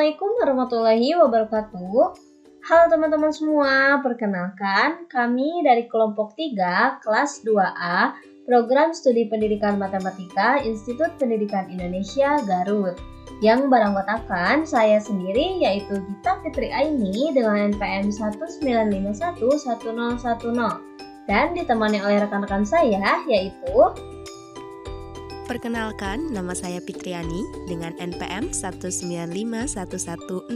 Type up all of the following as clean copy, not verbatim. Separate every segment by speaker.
Speaker 1: Assalamualaikum warahmatullahi wabarakatuh. Halo teman-teman semua, perkenalkan kami dari kelompok 3 kelas 2A Program Studi Pendidikan Matematika Institut Pendidikan Indonesia Garut yang beranggotakan saya sendiri yaitu Gita Fitri Aini dengan NPM 195111010 dan ditemani oleh rekan-rekan saya yaitu
Speaker 2: Perkenalkan, nama saya Fitriani dengan NPM 195111009.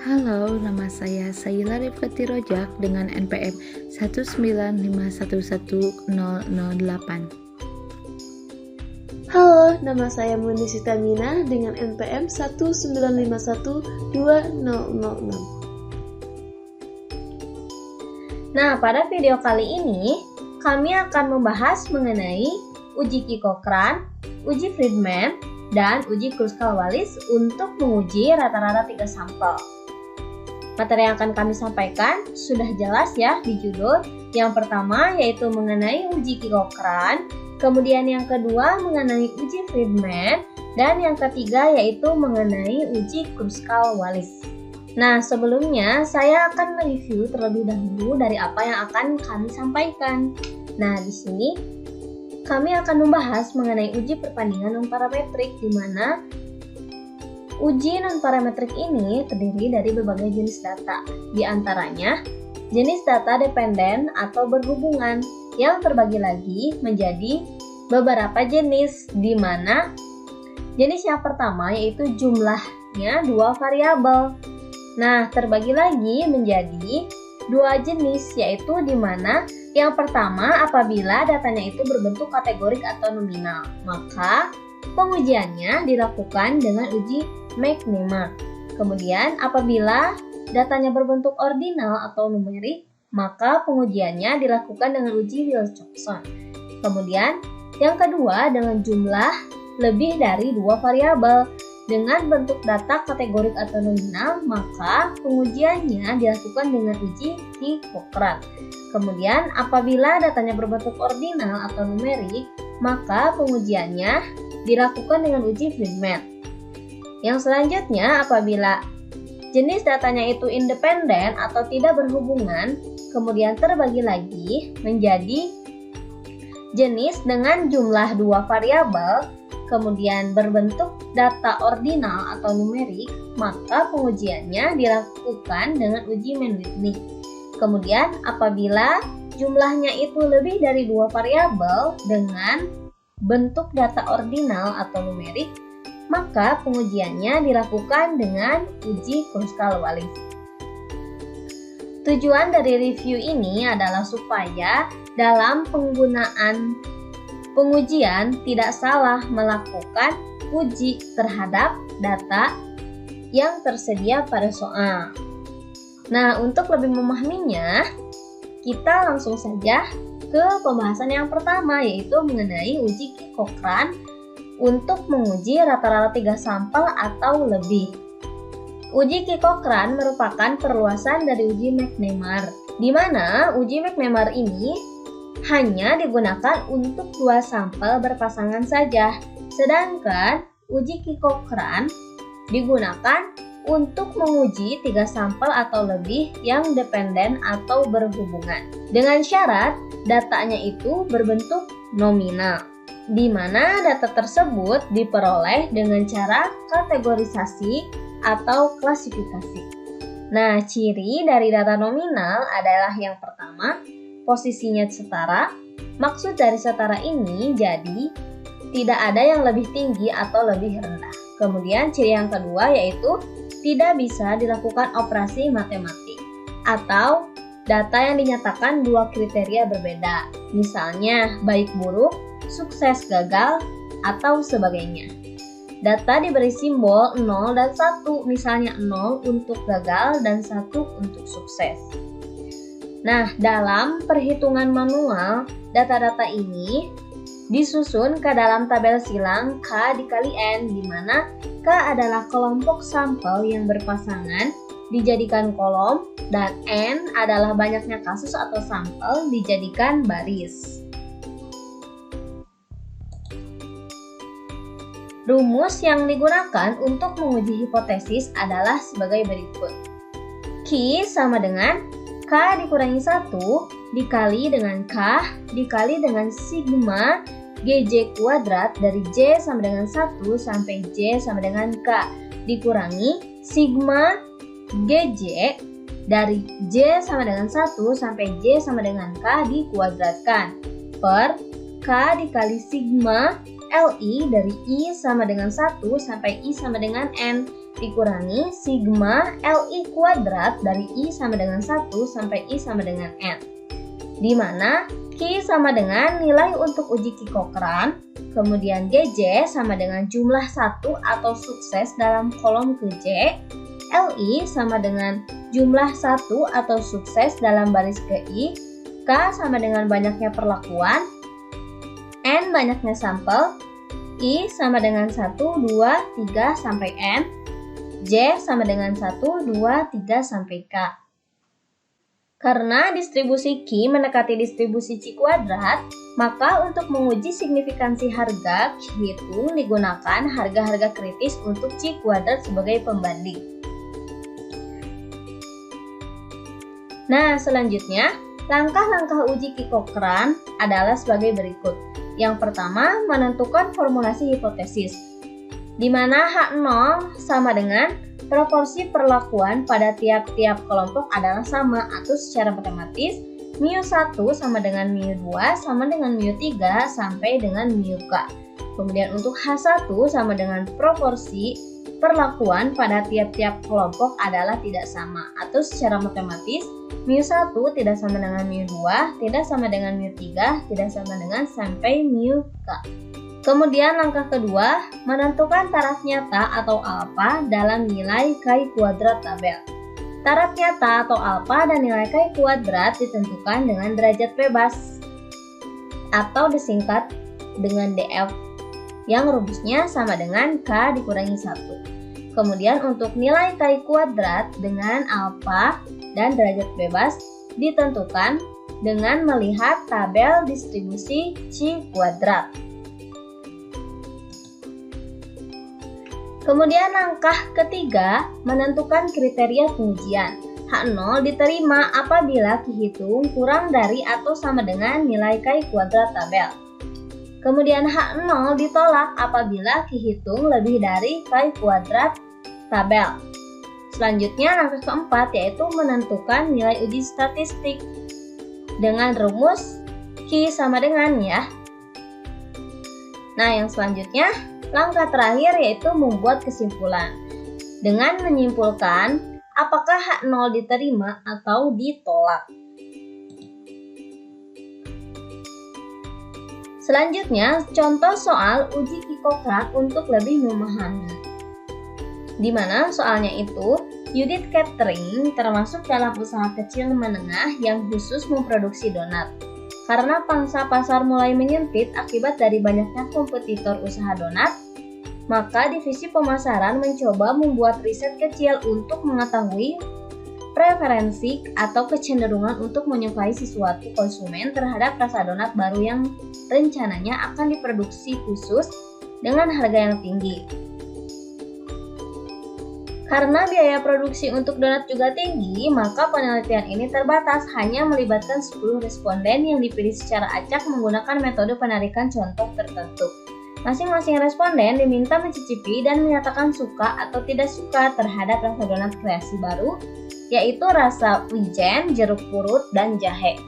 Speaker 3: Halo, nama saya Saila Rifkati Rojak dengan NPM 195111008.
Speaker 4: Halo, nama saya Muni Sitamina dengan NPM 1951206.
Speaker 1: Nah, pada video kali ini kami akan membahas mengenai uji Kikokran, uji Friedman, dan uji Kruskal-Wallis untuk menguji rata-rata 3 sampel. Materi yang akan kami sampaikan sudah jelas ya di judul. Yang pertama yaitu mengenai uji Kikokran, kemudian yang kedua mengenai uji Friedman, dan yang ketiga yaitu mengenai uji Kruskal-Wallis. Nah, sebelumnya saya akan mereview terlebih dahulu dari apa yang akan kami sampaikan. Nah, di sini kami akan membahas mengenai uji perbandingan nonparametrik, di mana uji nonparametrik ini terdiri dari berbagai jenis data. Di antaranya, jenis data dependen atau berhubungan yang terbagi lagi menjadi beberapa jenis, di mana jenis yang pertama yaitu jumlahnya 2 variabel. Nah, terbagi lagi menjadi 2 jenis, yaitu di mana yang pertama apabila datanya itu berbentuk kategorik atau nominal, maka pengujiannya dilakukan dengan uji McNemar. Kemudian apabila datanya berbentuk ordinal atau numerik, maka pengujiannya dilakukan dengan uji Wilcoxon. Kemudian yang kedua dengan jumlah lebih dari 2 variabel. Dengan bentuk data kategorik atau nominal, maka pengujiannya dilakukan dengan uji Kikokran. Kemudian, apabila datanya berbentuk ordinal atau numerik, maka pengujiannya dilakukan dengan uji Friedman. Yang selanjutnya, apabila jenis datanya itu independen atau tidak berhubungan, kemudian terbagi lagi menjadi jenis dengan jumlah 2 variabel, kemudian berbentuk data ordinal atau numerik, maka pengujiannya dilakukan dengan uji Mann-Whitney. Kemudian apabila jumlahnya itu lebih dari 2 variabel dengan bentuk data ordinal atau numerik, maka pengujiannya dilakukan dengan uji Kruskal-Wallis. Tujuan dari review ini adalah supaya dalam penggunaan pengujian tidak salah melakukan uji terhadap data yang tersedia pada soal. Nah, untuk lebih memahaminya, kita langsung saja ke pembahasan yang pertama, yaitu mengenai uji Kikokran untuk menguji rata-rata 3 sampel atau lebih. Uji Kikokran merupakan perluasan dari uji McNemar, di mana uji McNemar ini hanya digunakan untuk 2 sampel berpasangan saja, sedangkan uji Kikokran digunakan untuk menguji 3 sampel atau lebih yang dependen atau berhubungan, dengan syarat datanya itu berbentuk nominal, di mana data tersebut diperoleh dengan cara kategorisasi atau klasifikasi. Nah, ciri dari data nominal adalah yang pertama, posisinya setara. Maksud dari setara ini jadi tidak ada yang lebih tinggi atau lebih rendah. Kemudian ciri yang kedua yaitu tidak bisa dilakukan operasi matematik atau data yang dinyatakan 2 kriteria berbeda. Misalnya baik buruk, sukses gagal, atau sebagainya. Data diberi simbol 0 dan 1, misalnya 0 untuk gagal dan 1 untuk sukses. Nah, dalam perhitungan manual, data-data ini disusun ke dalam tabel silang K dikali N, di mana K adalah kelompok sampel yang berpasangan dijadikan kolom dan N adalah banyaknya kasus atau sampel dijadikan baris. Rumus yang digunakan untuk menguji hipotesis adalah sebagai berikut. Q sama dengan K dikurangi 1 dikali dengan K dikali dengan sigma GJ kuadrat dari J sama dengan 1 sampai J sama dengan K dikurangi sigma GJ dari J sama dengan 1 sampai J sama dengan K dikuadratkan per K dikali sigma LI dari I sama dengan 1 sampai I sama dengan N dikurangi sigma LI kuadrat dari I sama dengan 1 sampai I sama dengan N, di mana Q sama dengan nilai untuk uji Q Cochran, kemudian GJ sama dengan jumlah 1 atau sukses dalam kolom ke J, LI sama dengan jumlah 1 atau sukses dalam baris ke I, K sama dengan banyaknya perlakuan, N banyaknya sampel, I sama dengan 1, 2, 3 sampai N, J sama dengan 1, 2, 3 sampai K. Karena distribusi Q mendekati distribusi C kuadrat, maka untuk menguji signifikansi harga Q hitung digunakan harga-harga kritis untuk C kuadrat sebagai pembanding. Nah, selanjutnya, langkah-langkah uji Q Cochran adalah sebagai berikut. Yang pertama, menentukan formulasi hipotesis, di mana H0 sama dengan proporsi perlakuan pada tiap-tiap kelompok adalah sama, atau secara matematis, μ1 sama dengan μ2 sama dengan μ3 sampai dengan μk. Kemudian untuk H1 sama dengan proporsi perlakuan pada tiap-tiap kelompok adalah tidak sama, atau secara matematis, μ1 tidak sama dengan μ2, tidak sama dengan μ3, tidak sama dengan sampai μk. Kemudian langkah kedua, menentukan taraf nyata atau alfa dalam nilai K kuadrat tabel. Taraf nyata atau alfa dan nilai K kuadrat ditentukan dengan derajat bebas atau disingkat dengan DF yang rumusnya sama dengan K dikurangi 1. Kemudian untuk nilai K kuadrat dengan alfa dan derajat bebas ditentukan dengan melihat tabel distribusi C kuadrat. Kemudian langkah ketiga, menentukan kriteria pengujian. H0 diterima apabila Q hitung kurang dari atau sama dengan nilai K kuadrat tabel. Kemudian H0 ditolak apabila Q hitung lebih dari K kuadrat tabel. Selanjutnya langkah keempat yaitu menentukan nilai uji statistik dengan rumus Q sama dengan ya. Nah, yang selanjutnya langkah terakhir yaitu membuat kesimpulan dengan menyimpulkan apakah H0 diterima atau ditolak. Selanjutnya, contoh soal uji Q Cochran untuk lebih memahami. Di mana soalnya itu, Yudit Catering termasuk dalam usaha kecil menengah yang khusus memproduksi donat. Karena pangsa pasar mulai menyempit akibat dari banyaknya kompetitor usaha donat, maka divisi pemasaran mencoba membuat riset kecil untuk mengetahui preferensi atau kecenderungan untuk menyukai sesuatu konsumen terhadap rasa donat baru yang rencananya akan diproduksi khusus dengan harga yang tinggi. Karena biaya produksi untuk donat juga tinggi, maka penelitian ini terbatas, hanya melibatkan 10 responden yang dipilih secara acak menggunakan metode penarikan contoh tertentu. Masing-masing responden diminta mencicipi dan menyatakan suka atau tidak suka terhadap rasa donat kreasi baru, yaitu rasa wijen, jeruk purut, dan jahe.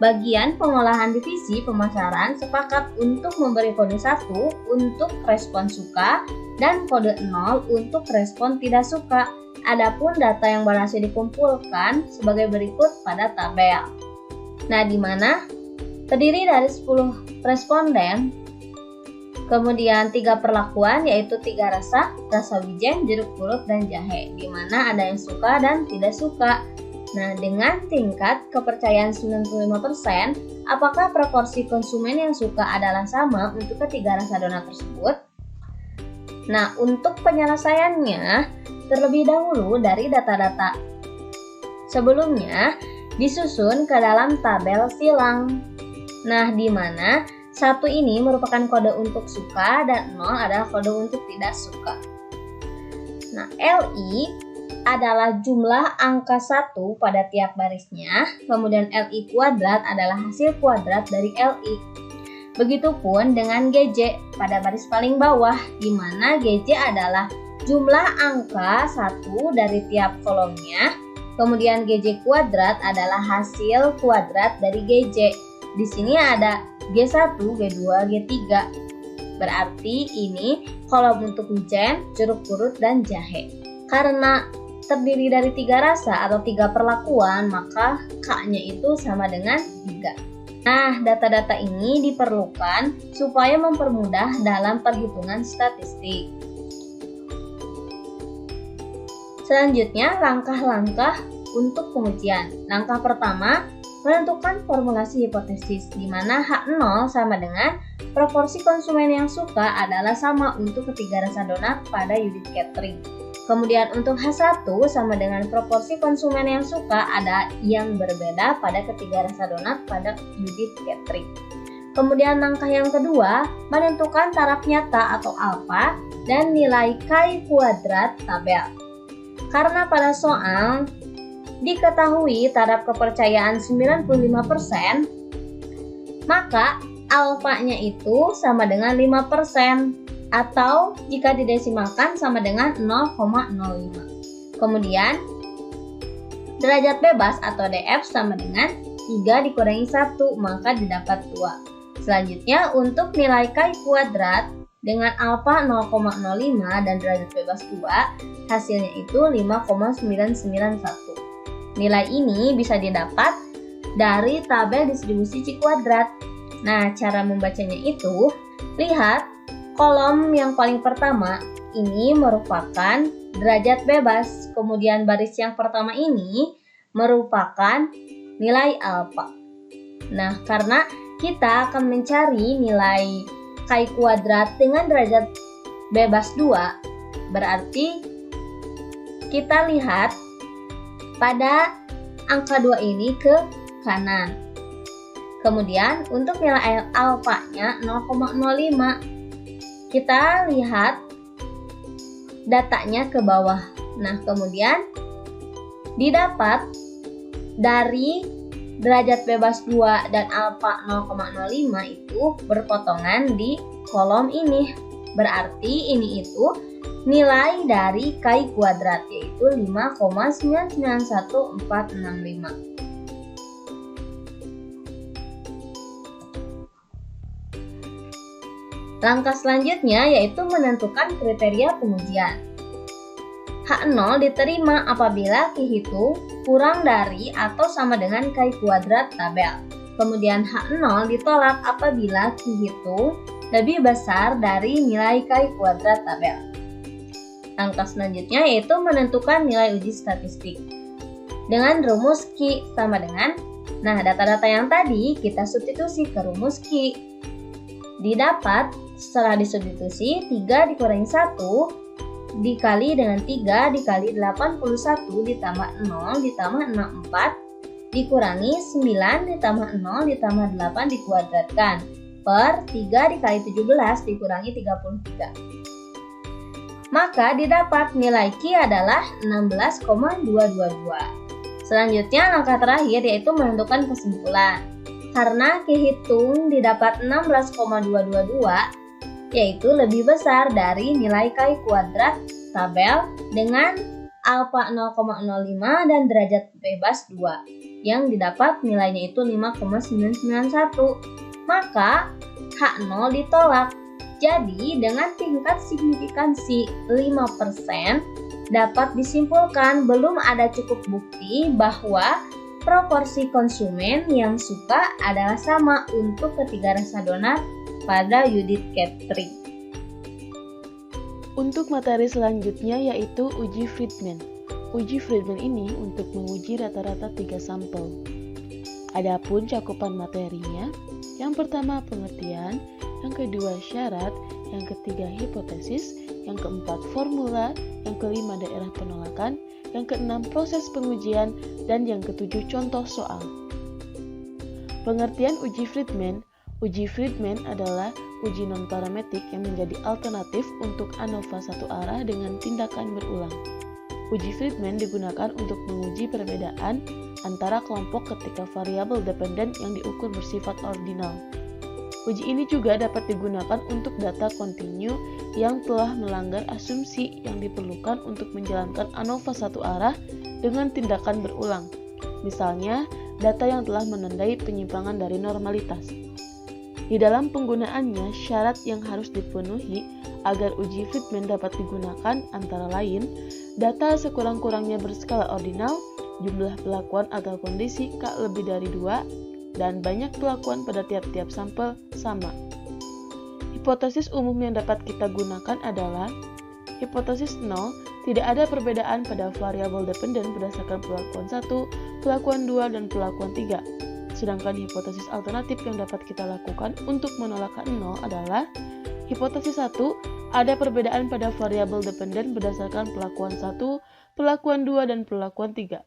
Speaker 1: Bagian pengolahan divisi pemasaran sepakat untuk memberi kode 1 untuk respon suka dan kode 0 untuk respon tidak suka. Adapun data yang berhasil dikumpulkan sebagai berikut pada tabel. Nah, di mana terdiri dari 10 responden, kemudian 3 perlakuan yaitu 3 rasa wijen, jeruk purut, dan jahe, di mana ada yang suka dan tidak suka. Nah, dengan tingkat kepercayaan 95%, apakah proporsi konsumen yang suka adalah sama untuk ketiga rasa donat tersebut? Nah, untuk penyelesaiannya, terlebih dahulu dari data-data sebelumnya disusun ke dalam tabel silang. Nah, di mana 1 ini merupakan kode untuk suka dan 0 adalah kode untuk tidak suka. Nah, LI adalah jumlah angka 1 pada tiap barisnya, kemudian LI kuadrat adalah hasil kuadrat dari LI. Begitupun dengan GJ pada baris paling bawah, di mana GJ adalah jumlah angka 1 dari tiap kolomnya, kemudian GJ kuadrat adalah hasil kuadrat dari GJ. Di sini ada G1, G2, G3. Berarti ini kolom untuk wijen, jeruk purut, dan jahe. Karena terdiri dari 3 rasa atau 3 perlakuan, maka K-nya itu sama dengan 3. Nah, data-data ini diperlukan supaya mempermudah dalam perhitungan statistik. Selanjutnya, langkah-langkah untuk pengujian. Langkah pertama, menentukan formulasi hipotesis, di mana H0 sama dengan proporsi konsumen yang suka adalah sama untuk ketiga rasa donat pada unit catering. Kemudian untuk H1 sama dengan proporsi konsumen yang suka ada yang berbeda pada ketiga rasa donat pada unit catering. Kemudian langkah yang kedua, menentukan taraf nyata atau alfa dan nilai Chi kuadrat tabel. Karena pada soal diketahui taraf kepercayaan 95%, maka alfanya itu sama dengan 5%. Atau jika didesimalkan sama dengan 0,05. Kemudian derajat bebas atau DF sama dengan 3 dikurangi 1, maka didapat 2. Selanjutnya untuk nilai Chi kuadrat dengan alfa 0,05 dan derajat bebas 2, hasilnya itu 5,991. Nilai ini bisa didapat dari tabel distribusi Chi kuadrat. Nah, cara membacanya itu, lihat kolom yang paling pertama ini merupakan derajat bebas, kemudian baris yang pertama ini merupakan nilai alfa. Nah, karena kita akan mencari nilai Chi kuadrat dengan derajat bebas 2, berarti kita lihat pada angka 2 ini ke kanan. Kemudian untuk nilai alfanya 0,05. Kita lihat datanya ke bawah. Nah, kemudian didapat dari derajat bebas 2 dan alfa 0,05 itu berpotongan di kolom ini. Berarti ini itu nilai dari Chi kuadrat, yaitu 5,991465. Langkah selanjutnya yaitu menentukan kriteria pengujian. H0 diterima apabila Ki hitung kurang dari atau sama dengan Chi kuadrat tabel. Kemudian H0 ditolak apabila Ki hitung lebih besar dari nilai Chi kuadrat tabel. Langkah selanjutnya yaitu menentukan nilai uji statistik. Dengan rumus Ki sama dengan, nah data-data yang tadi kita substitusi ke rumus Ki. Didapat setelah disubstitusi 3 dikurangi 1 dikali dengan 3 dikali 81 ditambah 0 ditambah 64 dikurangi 9 ditambah 0 ditambah 8 dikuadratkan per 3 dikali 17 dikurangi 33. Maka didapat nilai Ki adalah 16,222. Selanjutnya langkah terakhir yaitu menentukan kesimpulan. Karena Ki hitung didapat 16,222 yaitu lebih besar dari nilai Chi kuadrat tabel dengan alfa 0,05 dan derajat bebas 2 yang didapat nilainya itu 5,991, maka H0 ditolak. Jadi dengan tingkat signifikansi 5% dapat disimpulkan belum ada cukup bukti bahwa proporsi konsumen yang suka adalah sama untuk ketiga rasa donat pada unit catering.
Speaker 4: Untuk materi selanjutnya yaitu uji Friedman. Uji Friedman ini untuk menguji rata-rata 3 sampel. Adapun cakupan materinya, yang pertama pengertian, yang kedua syarat, yang ketiga hipotesis, yang keempat formula, yang kelima daerah penolakan, yang keenam proses pengujian, dan yang ketujuh contoh soal. Pengertian uji Friedman Uji Friedman adalah uji non-parametrik yang menjadi alternatif untuk ANOVA satu arah dengan tindakan berulang. Uji Friedman digunakan untuk menguji perbedaan antara kelompok ketika variabel dependen yang diukur bersifat ordinal. Uji ini juga dapat digunakan untuk data kontinu yang telah melanggar asumsi yang diperlukan untuk menjalankan ANOVA satu arah dengan tindakan berulang. Misalnya, data yang telah menandai penyimpangan dari normalitas. Di dalam penggunaannya, syarat yang harus dipenuhi agar uji Friedman dapat digunakan antara lain, data sekurang-kurangnya berskala ordinal, jumlah pelakuan atau kondisi K lebih dari 2, dan banyak pelakuan pada tiap-tiap sampel sama. Hipotesis umum yang dapat kita gunakan adalah hipotesis 0, tidak ada perbedaan pada variabel dependen berdasarkan pelakuan 1, pelakuan 2, dan pelakuan 3. Sedangkan hipotesis alternatif yang dapat kita lakukan untuk menolak K0 adalah hipotesis 1, ada perbedaan pada variabel dependen berdasarkan pelakuan 1, pelakuan 2, dan pelakuan 3.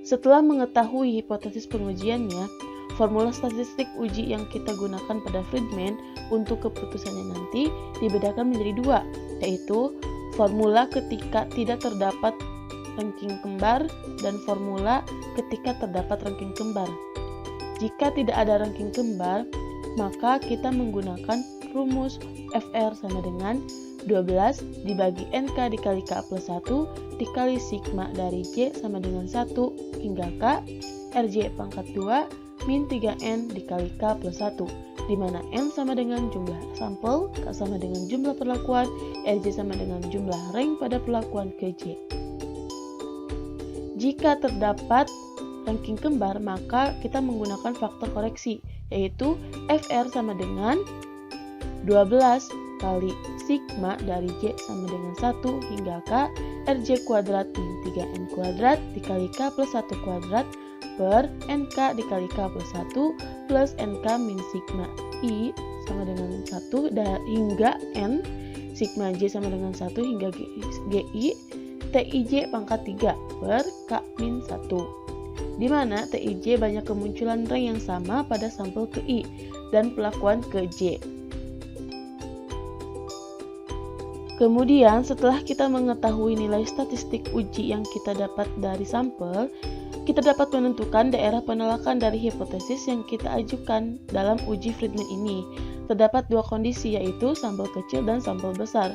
Speaker 4: Setelah mengetahui hipotesis pengujiannya, formula statistik uji yang kita gunakan pada Friedman untuk keputusannya nanti dibedakan menjadi 2, yaitu formula ketika tidak terdapat ranking kembar dan formula ketika terdapat ranking kembar. Jika tidak ada ranking kembar, maka kita menggunakan rumus FR sama dengan 12 dibagi NK dikali K plus 1 dikali sigma dari J sama dengan 1 hingga K RJ pangkat 2 min 3N dikali K plus 1, di mana N sama dengan jumlah sampel, K sama dengan jumlah perlakuan, RJ sama dengan jumlah rank pada perlakuan ke J. Jika terdapat ranking kembar, maka kita menggunakan faktor koreksi, yaitu FR sama dengan 12 kali sigma dari J sama dengan 1 hingga K RJ kuadrat min 3N kuadrat dikali K plus 1 kuadrat per NK dikali K plus 1 plus NK min sigma I sama dengan 1 hingga N sigma J sama dengan 1 hingga GI TIJ pangkat 3 per K min 1, di mana TIJ banyak kemunculan rank yang sama pada sampel ke I dan pelakuan ke J. Kemudian setelah kita mengetahui nilai statistik uji yang kita dapat dari sampel, kita dapat menentukan daerah penolakan dari hipotesis yang kita ajukan dalam uji Friedman ini. Terdapat dua kondisi, yaitu sampel kecil dan sampel besar.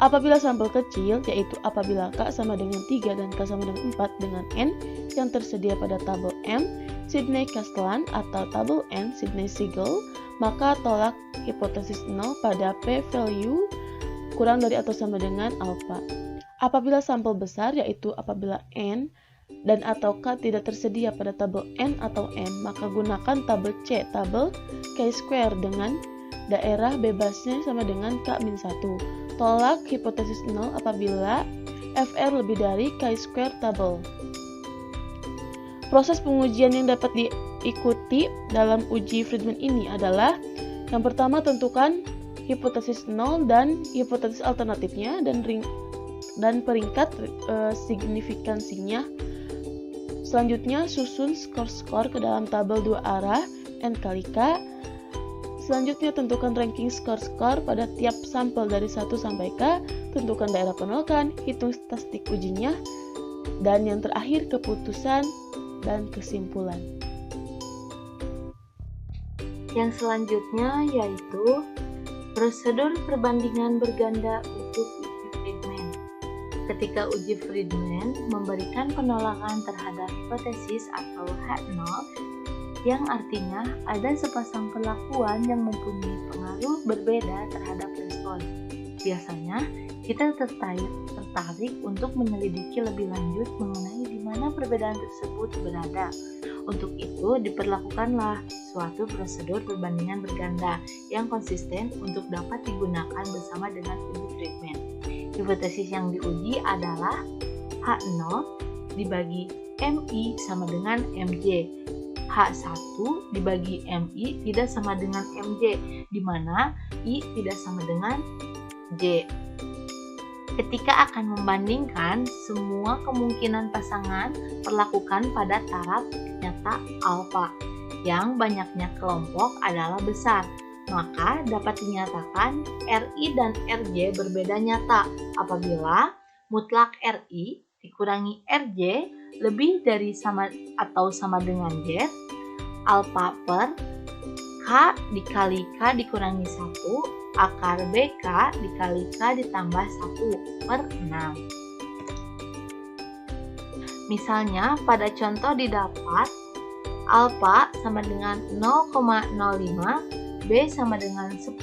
Speaker 4: Apabila sampel kecil, yaitu apabila K sama dengan 3 dan K sama dengan 4 dengan N yang tersedia pada tabel M Sidney-Castellan atau tabel N Sidney-Siegel, maka tolak hipotesis 0 pada p-value kurang dari atau sama dengan alpha. Apabila sampel besar, yaitu apabila N dan atau K tidak tersedia pada tabel N atau M, maka gunakan tabel C, tabel Chi-square dengan daerah bebasnya sama dengan K-1. Tolak hipotesis 0 apabila FR lebih dari Chi-square tabel. Proses pengujian yang dapat diikuti dalam uji Friedman ini adalah yang pertama, tentukan hipotesis 0 dan hipotesis alternatifnya dan peringkat signifikansinya. Selanjutnya, susun skor-skor ke dalam tabel dua arah N kali K. Selanjutnya, tentukan ranking skor-skor pada tiap sampel dari 1 sampai K, tentukan daerah penolakan, hitung statistik ujinya, dan yang terakhir keputusan dan kesimpulan.
Speaker 1: Yang selanjutnya yaitu prosedur perbandingan berganda untuk uji Friedman. Ketika uji Friedman memberikan penolakan terhadap hipotesis atau H0, yang artinya ada sepasang perlakuan yang mempunyai pengaruh berbeda terhadap respon. Biasanya, kita tertarik untuk menyelidiki lebih lanjut mengenai di mana perbedaan tersebut berada. Untuk itu, diperlakukanlah suatu prosedur perbandingan berganda yang konsisten untuk dapat digunakan bersama dengan uji Friedman. Hipotesis yang diuji adalah H0 dibagi MI sama dengan MJ. H1 dibagi MI tidak sama dengan MJ, di mana I tidak sama dengan J. Ketika akan membandingkan semua kemungkinan pasangan, perlakukan pada taraf nyata alfa.
Speaker 5: yang banyaknya kelompok adalah besar. Maka dapat dinyatakan RI dan RJ berbeda nyata apabila mutlak RI dikurangi RJ lebih dari sama atau sama dengan Z, alfa per K dikali K dikurangi 1, akar BK dikali K ditambah 1 per 6. Misalnya pada contoh didapat alfa sama dengan 0,05, B sama dengan 10,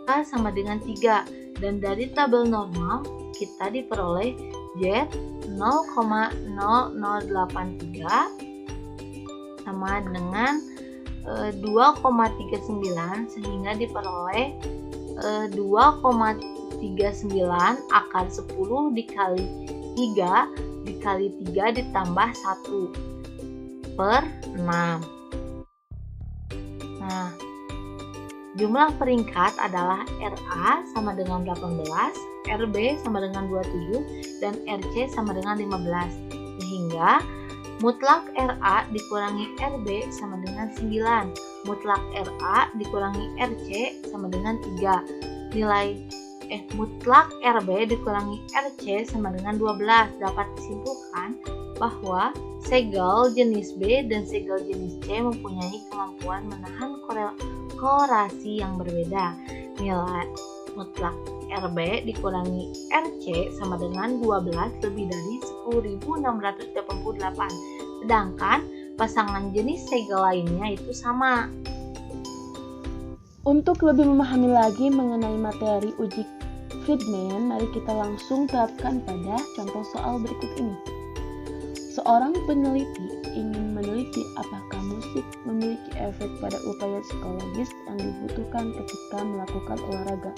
Speaker 5: K sama dengan 3, dan dari tabel normal kita diperoleh Z 0,0083 sama dengan 2,39 sehingga diperoleh 2,39 akar 10 dikali 3 dikali 3 ditambah 1 per 6. Nah, jumlah peringkat adalah RA sama dengan 18, RB sama dengan 27, dan RC sama dengan 15. Sehingga mutlak RA dikurangi RB sama dengan 9, mutlak RA dikurangi RC sama dengan 3. Mutlak RB dikurangi RC sama dengan 12. Dapat disimpulkan bahwa segel jenis B dan segel jenis C mempunyai kemampuan menahan korelasi yang berbeda. Nilai mutlak RB dikurangi RC sama dengan 12 lebih dari 10.688. Sedangkan pasangan jenis segel lainnya itu sama.
Speaker 4: Untuk lebih memahami lagi mengenai materi uji Friedman, mari kita langsung terapkan pada contoh soal berikut ini. Seorang peneliti ingin meneliti apakah musik memiliki efek pada upaya psikologis yang dibutuhkan ketika melakukan olahraga.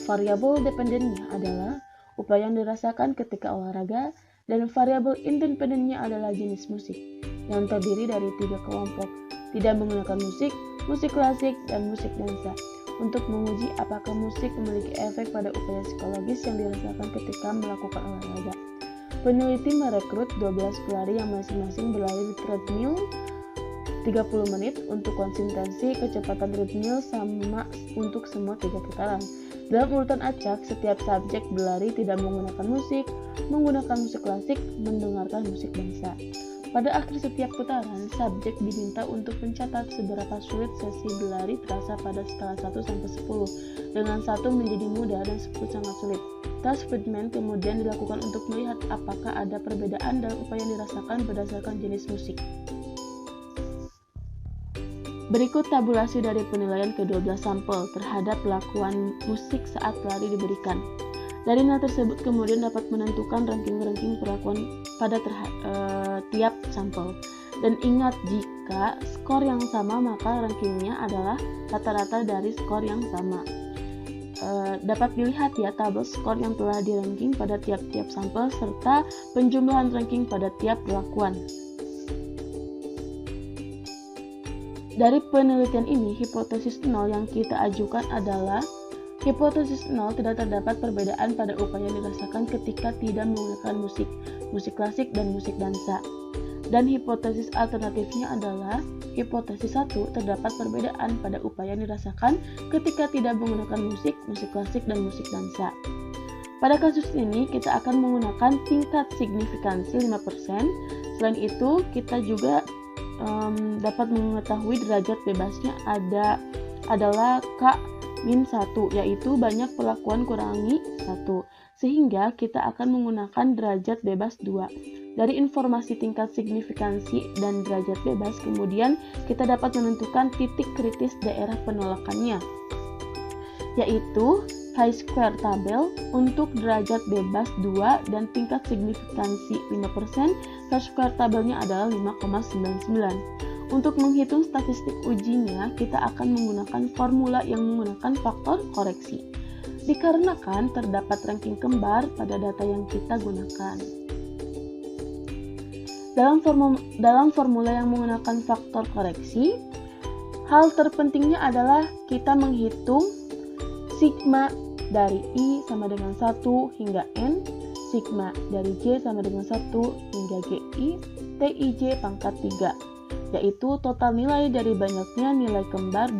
Speaker 4: Variabel dependennya adalah upaya yang dirasakan ketika olahraga, dan variabel independennya adalah jenis musik, yang terdiri dari 3 kelompok: tidak menggunakan musik, musik klasik, dan musik dansa. Untuk menguji apakah musik memiliki efek pada upaya psikologis yang dirasakan ketika melakukan olahraga, peneliti merekrut 12 pelari yang masing-masing berlari di treadmill 30 menit untuk konsistensi kecepatan treadmill sama untuk semua 3 putaran. Dalam urutan acak, setiap subjek berlari tidak menggunakan musik, menggunakan musik klasik, mendengarkan musik dansa. Pada akhir setiap putaran, subjek diminta untuk mencatat seberapa sulit sesi berlari terasa pada skala 1 sampai 10, dengan 1 menjadi mudah dan 10 sangat sulit. Tes Friedman kemudian dilakukan untuk melihat apakah ada perbedaan dalam upaya yang dirasakan berdasarkan jenis musik. Berikut tabulasi dari penilaian ke-12 sampel terhadap pelakuan musik saat pelari diberikan. Dari nilai tersebut kemudian dapat menentukan ranking-ranking perlakuan pada tiap sampel. Dan ingat, jika skor yang sama maka rankingnya adalah rata-rata dari skor yang sama. Dapat dilihat ya tabel skor yang telah di-ranking pada tiap-tiap sampel serta penjumlahan ranking pada tiap perlakuan. Dari penelitian ini, hipotesis 0 yang kita ajukan adalah hipotesis 0 tidak terdapat perbedaan pada upaya yang dirasakan ketika tidak menggunakan musik klasik dan musik dansa. Dan hipotesis alternatifnya adalah hipotesis 1 terdapat perbedaan pada upaya yang dirasakan ketika tidak menggunakan musik klasik dan musik dansa. Pada kasus ini kita akan menggunakan tingkat signifikansi 5%. Selain itu kita juga dapat mengetahui derajat bebasnya adalah K-1, yaitu banyak perlakuan kurangi 1, sehingga kita akan menggunakan derajat bebas 2. Dari informasi tingkat signifikansi dan derajat bebas, kemudian kita dapat menentukan titik kritis daerah penolakannya, yaitu chi-square tabel untuk derajat bebas 2 dan tingkat signifikansi 5%, chi-square tabelnya adalah 5,99. Untuk menghitung statistik ujinya, kita akan menggunakan formula yang menggunakan faktor koreksi, dikarenakan terdapat ranking kembar pada data yang kita gunakan. Dalam formula yang menggunakan faktor koreksi, hal terpentingnya adalah kita menghitung sigma dari I sama dengan 1 hingga N, sigma dari J sama dengan 1 hingga GI, TIJ pangkat 3. yaitu total nilai dari banyaknya nilai kembar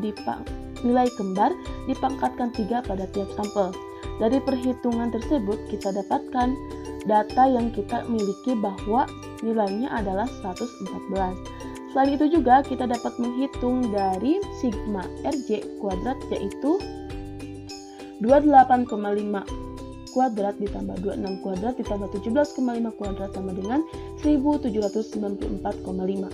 Speaker 4: dipangkatkan 3 pada tiap sampel. Dari perhitungan tersebut kita dapatkan data yang kita miliki bahwa nilainya adalah 114. Selain itu juga kita dapat menghitung dari sigma RJ kuadrat, yaitu 28,5 kuadrat ditambah 26 kuadrat ditambah 17,5 kuadrat sama dengan 1794,5.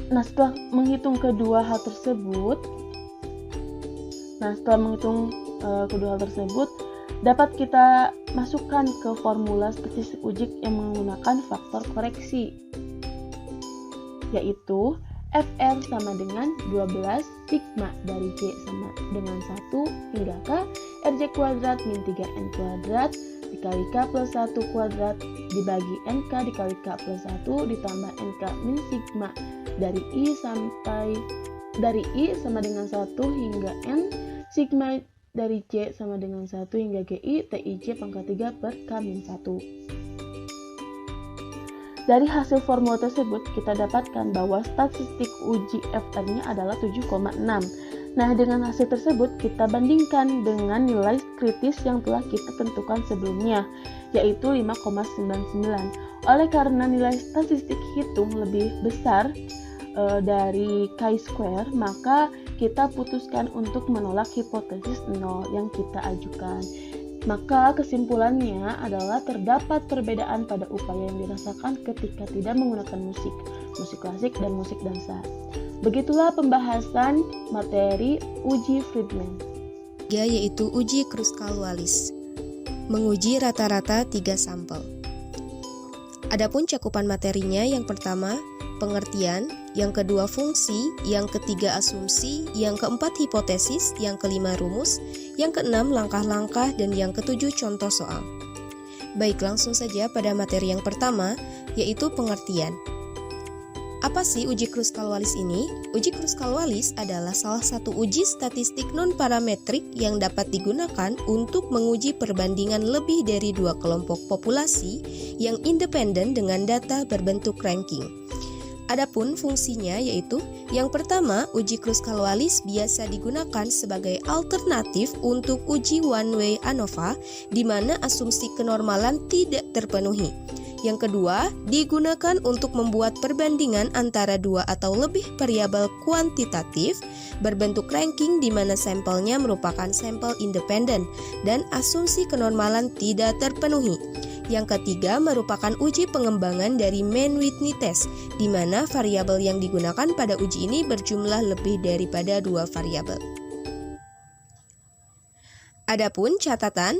Speaker 4: Nah, setelah menghitung kedua hal tersebut, dapat kita masukkan ke formula statistik uji yang menggunakan faktor koreksi, yaitu Fr sama dengan 12 sigma dari J sama dengan 1 hingga K Rj kuadrat min 3N kuadrat dikali K plus 1 kuadrat dibagi NK dikali K plus 1 ditambah NK min sigma dari I sama dengan 1 hingga N sigma dari J sama dengan 1 hingga GI TIJ pangkat 3 per K min 1. Dari hasil formula tersebut kita dapatkan bahwa statistik uji Fr-nya adalah 7,6. Nah, dengan hasil tersebut kita bandingkan dengan nilai kritis yang telah kita tentukan sebelumnya, yaitu 5,99. Oleh karena nilai statistik hitung lebih besar dari chi-square, maka kita putuskan untuk menolak hipotesis 0 yang kita ajukan. Maka kesimpulannya adalah terdapat perbedaan pada upaya yang dirasakan ketika tidak menggunakan musik klasik dan musik dansa. Begitulah pembahasan materi uji Friedman.
Speaker 2: Yaitu uji Kruskal-Wallis, menguji rata-rata 3 sampel. Adapun cakupan materinya, yang pertama pengertian, yang kedua fungsi, yang ketiga asumsi, yang keempat hipotesis, yang kelima rumus, yang keenam langkah-langkah, dan yang ketujuh contoh soal. Baik, langsung saja pada materi yang pertama, yaitu pengertian. Apa sih uji Kruskal-Wallis ini? Uji Kruskal-Wallis adalah salah satu uji statistik non-parametrik yang dapat digunakan untuk menguji perbandingan lebih dari 2 kelompok populasi yang independen dengan data berbentuk ranking. Adapun fungsinya yaitu yang pertama, uji Kruskal-Wallis biasa digunakan sebagai alternatif untuk uji one-way ANOVA di mana asumsi kenormalan tidak terpenuhi. Yang kedua, digunakan untuk membuat perbandingan antara 2 atau lebih variabel kuantitatif berbentuk ranking di mana sampelnya merupakan sampel independen dan asumsi kenormalan tidak terpenuhi. Yang ketiga merupakan uji pengembangan dari Mann-Whitney test, di mana variabel yang digunakan pada uji ini berjumlah lebih daripada 2 variabel. Adapun catatan,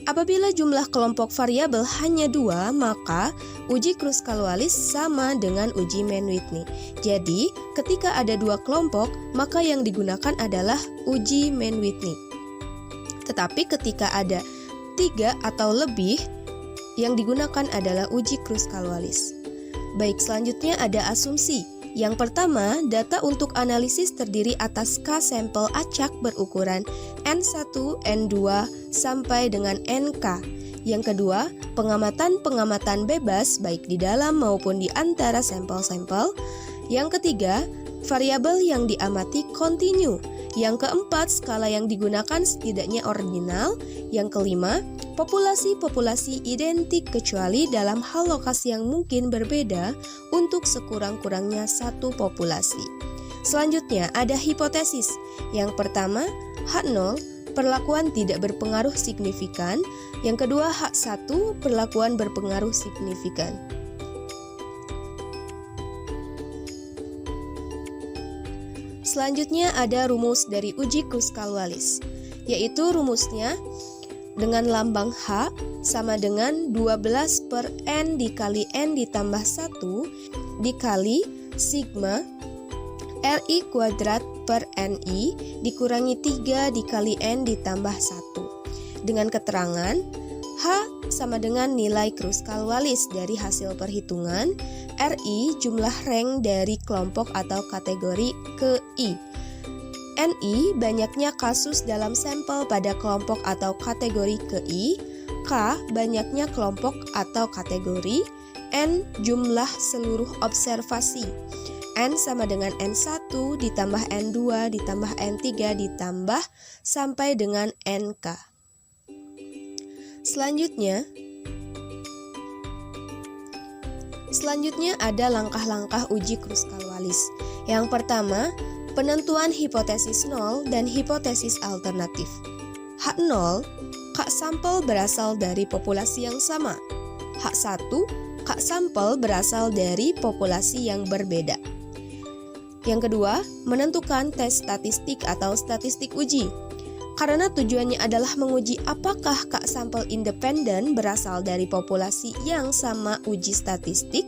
Speaker 2: apabila jumlah kelompok variabel hanya 2, maka uji Kruskal-Wallis sama dengan uji Mann-Whitney. Jadi, ketika ada 2 kelompok, maka yang digunakan adalah uji Mann-Whitney. Tetapi ketika ada 3 atau lebih, yang digunakan adalah uji Kruskal-Wallis. Baik, selanjutnya ada asumsi. Yang pertama, data untuk analisis terdiri atas K sampel acak berukuran N1, N2, sampai dengan NK. Yang kedua, pengamatan bebas baik di dalam maupun di antara sampel-sampel. Yang ketiga, variabel yang diamati kontinu. Yang keempat, skala yang digunakan setidaknya ordinal. Yang kelima, populasi-populasi identik kecuali dalam hal lokasi yang mungkin berbeda untuk sekurang-kurangnya satu populasi. Selanjutnya ada hipotesis. Yang pertama, H0, perlakuan tidak berpengaruh signifikan. Yang kedua, H1, perlakuan berpengaruh signifikan. Selanjutnya ada rumus dari uji Kruskal-Wallis, yaitu rumusnya dengan lambang H sama dengan 12 per N dikali N ditambah 1 dikali sigma RI kuadrat per NI dikurangi 3 dikali N ditambah 1. Dengan keterangan H sama dengan nilai Kruskal-Wallis dari hasil perhitungan, RI jumlah rank dari kelompok atau kategori ke I. NI banyaknya kasus dalam sampel pada kelompok atau kategori ke I. K banyaknya kelompok atau kategori. N jumlah seluruh observasi. N sama dengan N1 ditambah N2 ditambah N3 ditambah sampai dengan NK. Selanjutnya ada langkah-langkah uji Kruskal-Wallis. Yang pertama, penentuan hipotesis nol dan hipotesis alternatif. H0, K sampel berasal dari populasi yang sama. H1, K sampel berasal dari populasi yang berbeda. Yang kedua, menentukan tes statistik atau statistik uji. Karena tujuannya adalah menguji apakah K sampel independen berasal dari populasi yang sama uji statistik,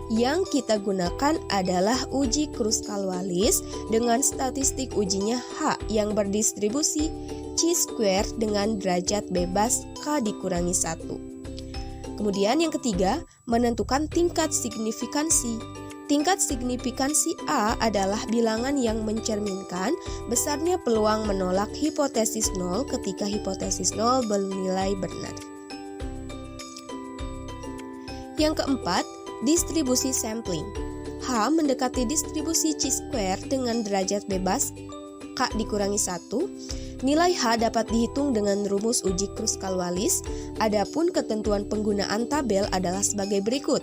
Speaker 2: yang kita gunakan adalah uji Kruskal-Wallis dengan statistik ujinya H yang berdistribusi chi-square dengan derajat bebas K dikurangi 1. Kemudian yang ketiga, menentukan tingkat signifikansi. Tingkat signifikansi A adalah bilangan yang mencerminkan besarnya peluang menolak hipotesis nol ketika hipotesis nol bernilai benar. Yang keempat, distribusi sampling. H mendekati distribusi chi-square dengan derajat bebas K dikurangi 1. Nilai H dapat dihitung dengan rumus uji Kruskal-Wallis. Adapun ketentuan penggunaan tabel adalah sebagai berikut.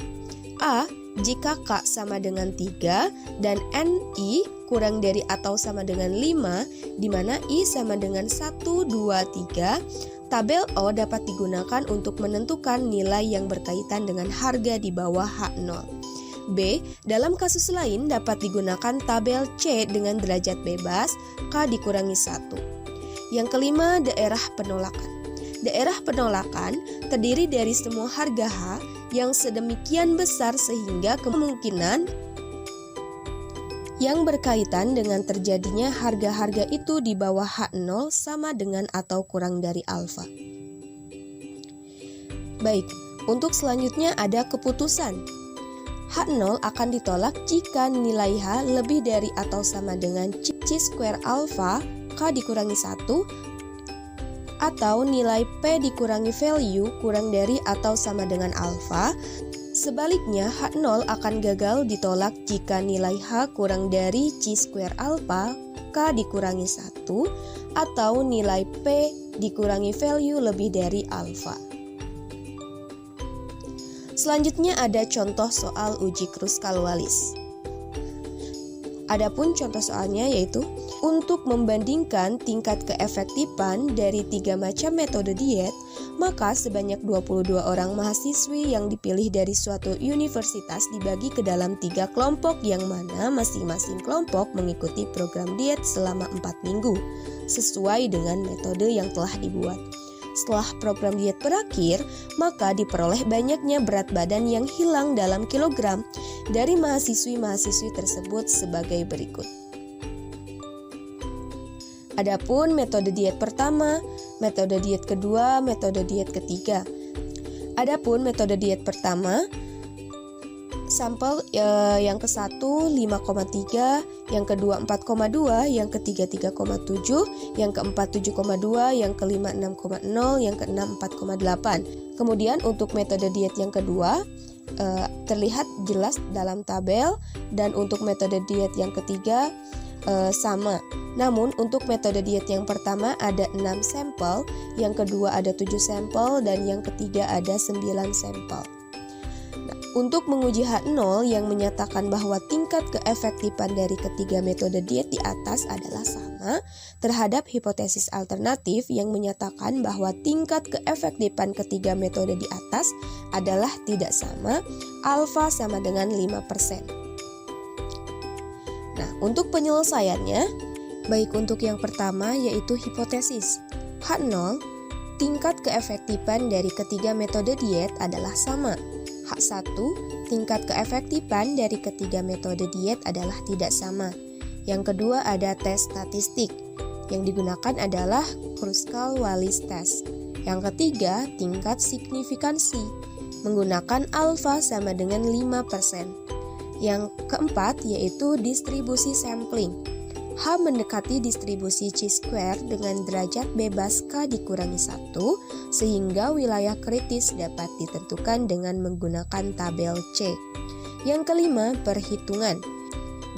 Speaker 2: A. Jika K sama dengan 3 dan NI kurang dari atau sama dengan 5, di mana I sama dengan 1, 2, 3, tabel O dapat digunakan untuk menentukan nilai yang berkaitan dengan harga di bawah H0. B. Dalam kasus lain dapat digunakan tabel C dengan derajat bebas K dikurangi 1. Yang kelima, daerah penolakan. Daerah penolakan terdiri dari semua harga H yang sedemikian besar sehingga kemungkinan yang berkaitan dengan terjadinya harga-harga itu di bawah H0 sama dengan atau kurang dari alfa. Baik, untuk selanjutnya ada keputusan. H0 akan ditolak jika nilai H lebih dari atau sama dengan chi-square alfa K dikurangi 1 atau nilai P dikurangi value kurang dari atau sama dengan alfa. Sebaliknya, H0 akan gagal ditolak jika nilai H kurang dari chi-square alfa K dikurangi 1 atau nilai P dikurangi value lebih dari alfa. Selanjutnya ada contoh soal uji Kruskal-Wallis. Adapun contoh soalnya yaitu untuk membandingkan tingkat keefektifan dari 3 macam metode diet, maka sebanyak 22 orang mahasiswi yang dipilih dari suatu universitas dibagi ke dalam 3 kelompok yang mana masing-masing kelompok mengikuti program diet selama 4 minggu sesuai dengan metode yang telah dibuat. Setelah program diet berakhir, maka diperoleh banyaknya berat badan yang hilang dalam kilogram dari mahasiswi-mahasiswi tersebut sebagai berikut. Adapun metode diet pertama, metode diet kedua, metode diet ketiga. Adapun metode diet pertama, sampel yang ke-1 5,3, yang kedua 4,2, yang ketiga 3,7, yang keempat 7,2, yang kelima 6,0, yang keenam 4,8. Kemudian untuk metode diet yang kedua terlihat jelas dalam tabel, dan untuk metode diet yang ketiga sama. Namun untuk metode diet yang pertama ada 6 sampel, yang kedua ada 7 sampel, dan yang ketiga ada 9 sampel. Untuk menguji H0 yang menyatakan bahwa tingkat keefektifan dari ketiga metode diet di atas adalah sama terhadap hipotesis alternatif yang menyatakan bahwa tingkat keefektifan ketiga metode di atas adalah tidak sama, alfa sama dengan 5%. Nah, untuk penyelesaiannya, baik untuk yang pertama yaitu hipotesis H0, tingkat keefektifan dari ketiga metode diet adalah sama. H1, tingkat keefektifan dari ketiga metode diet adalah tidak sama. Yang kedua ada tes statistik. Yang digunakan adalah Kruskal-Wallis test. Yang ketiga, tingkat signifikansi. Menggunakan alfa sama dengan 5%. Yang keempat yaitu distribusi sampling. H mendekati distribusi chi-square dengan derajat bebas K dikurangi 1, sehingga wilayah kritis dapat ditentukan dengan menggunakan tabel C. Yang kelima, perhitungan,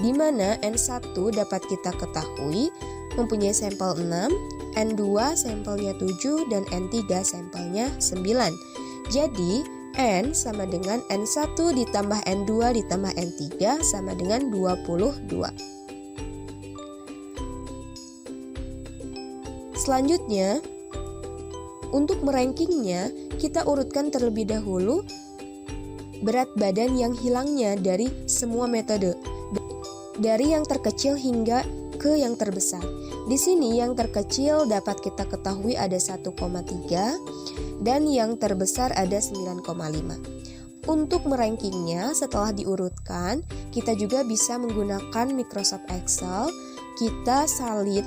Speaker 2: di mana N1 dapat kita ketahui mempunyai sampel 6, N2 sampelnya 7, dan N3 sampelnya 9. Jadi, N sama dengan N1 ditambah N2 ditambah N3 sama dengan 22. Selanjutnya, untuk merankingnya, kita urutkan terlebih dahulu berat badan yang hilangnya dari semua metode, dari yang terkecil hingga ke yang terbesar. Di sini yang terkecil dapat kita ketahui ada 1,3 dan yang terbesar ada 9,5. Untuk merankingnya setelah diurutkan, kita juga bisa menggunakan Microsoft Excel. Kita salin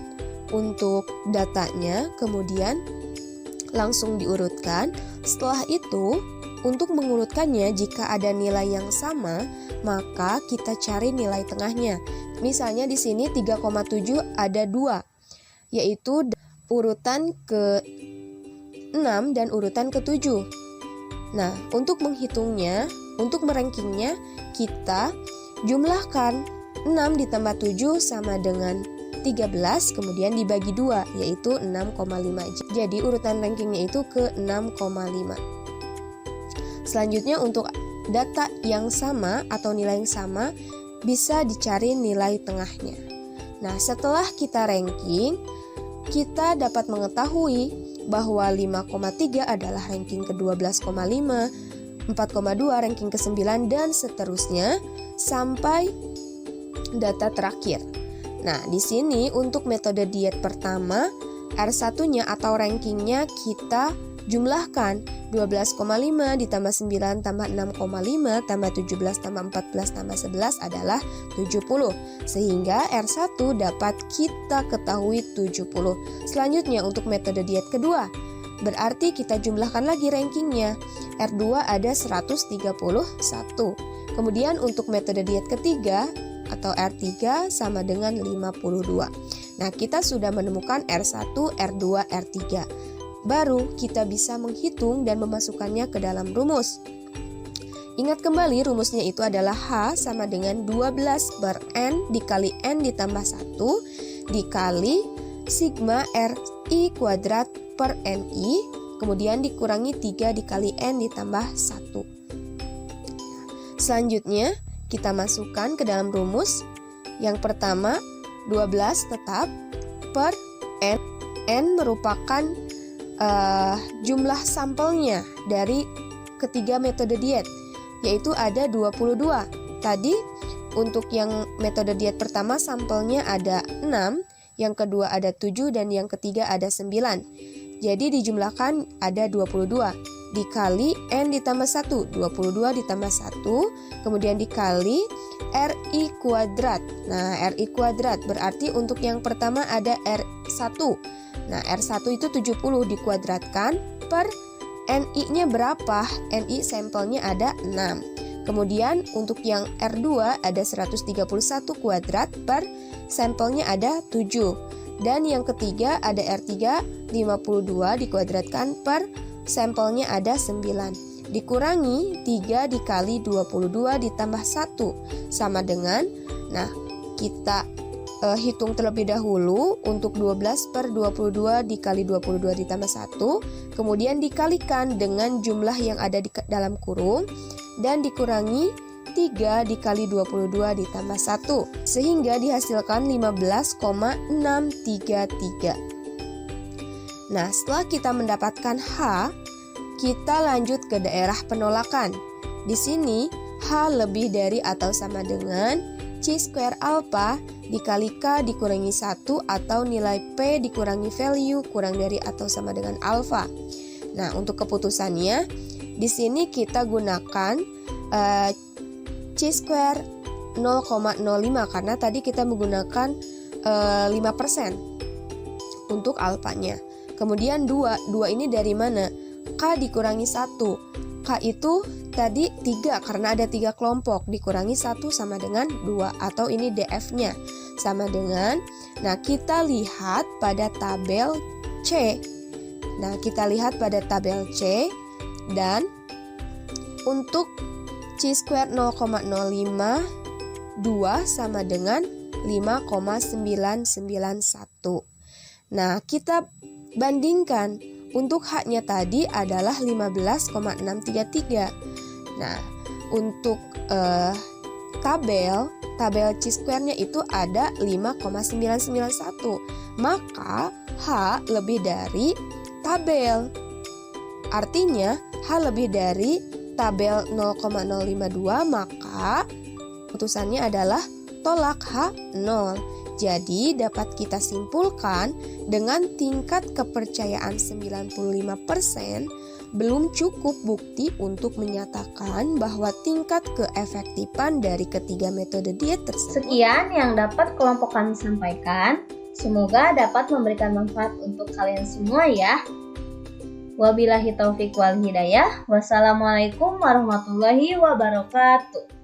Speaker 2: untuk datanya, kemudian langsung diurutkan. Setelah itu, untuk mengurutkannya, jika ada nilai yang sama, maka kita cari nilai tengahnya. Misalnya di sini 3,7 ada 2, yaitu urutan ke-6 dan urutan ke-7. Nah, untuk menghitungnya, untuk merankingnya, kita jumlahkan 6 ditambah 7 sama dengan 13, kemudian dibagi 2, yaitu 6,5. Jadi urutan rankingnya itu ke 6,5. Selanjutnya untuk data yang sama atau nilai yang sama, bisa dicari nilai tengahnya. Nah, setelah kita ranking, kita dapat mengetahui bahwa 5,3 adalah ranking ke-12,5, 4,2 ranking ke-9, dan seterusnya sampai data terakhir. Nah, di sini untuk metode diet pertama, R1-nya atau rankingnya kita jumlahkan 12,5 ditambah 9 tambah 6,5 tambah 17 tambah 14 tambah 11 adalah 70. Sehingga R1 dapat kita ketahui 70. Selanjutnya untuk metode diet kedua, berarti kita jumlahkan lagi rankingnya. R2 ada 131. Kemudian untuk metode diet ketiga atau R3 sama dengan 52. Nah, kita sudah menemukan R1, R2, R3. Baru kita bisa menghitung dan memasukkannya ke dalam rumus. Ingat kembali rumusnya itu adalah H sama dengan 12 per N dikali N ditambah 1 dikali sigma RI kuadrat per NI, kemudian dikurangi 3 dikali N ditambah 1. Selanjutnya kita masukkan ke dalam rumus. Yang pertama 12 tetap per N. N merupakan jumlah sampelnya dari ketiga metode diet, yaitu ada 22. Tadi untuk yang metode diet pertama sampelnya ada 6, yang kedua ada 7, dan yang ketiga ada 9. Jadi dijumlahkan ada 22 dikali N ditambah 1, 22 ditambah 1, kemudian dikali RI kuadrat. Nah, RI kuadrat berarti untuk yang pertama ada R1. Nah, R1 itu 70 dikuadratkan per NI-nya berapa? NI sampelnya ada 6. Kemudian untuk yang R2 ada 131 kuadrat per sampelnya ada 7. Dan yang ketiga ada R3 52 dikuadratkan per sampelnya ada 9. Dikurangi 3 dikali 22 ditambah 1 sama dengan, nah kita hitung terlebih dahulu untuk 12 per 22 dikali 22 ditambah 1, kemudian dikalikan dengan jumlah yang ada di dalam kurung dan dikurangi 3 dikali 22 ditambah 1, sehingga dihasilkan 15,633. Nah, setelah kita mendapatkan H, kita lanjut ke daerah penolakan. Di sini H lebih dari atau sama dengan chi square alpha dikali K dikurangi 1 atau nilai P dikurangi value kurang dari atau sama dengan alpha. Nah, untuk keputusannya di sini kita gunakan chi square 0,05 karena tadi kita menggunakan 5% untuk alfanya. Kemudian 2 ini dari mana? K dikurangi 1. K itu tadi 3 karena ada 3 kelompok, dikurangi 1 sama dengan 2, atau ini DF-nya sama dengan, nah kita lihat pada tabel C. Nah kita lihat pada tabel C, dan untuk C² 0,052 sama dengan 5,991. Nah kita bandingkan, untuk H-nya tadi adalah 15,633. Nah untuk tabel C²-nya itu ada 5,991. Maka H lebih dari tabel. Artinya H lebih dari tabel 0,052, maka putusannya adalah tolak H0. Jadi dapat kita simpulkan dengan tingkat kepercayaan 95% belum cukup bukti untuk menyatakan bahwa tingkat keefektifan dari ketiga metode diet tersebut.
Speaker 1: Sekian yang dapat kelompok kami sampaikan. Semoga dapat memberikan manfaat untuk kalian semua ya. Wabillahi taufiq wal hidayah. Wassalamualaikum warahmatullahi wabarakatuh.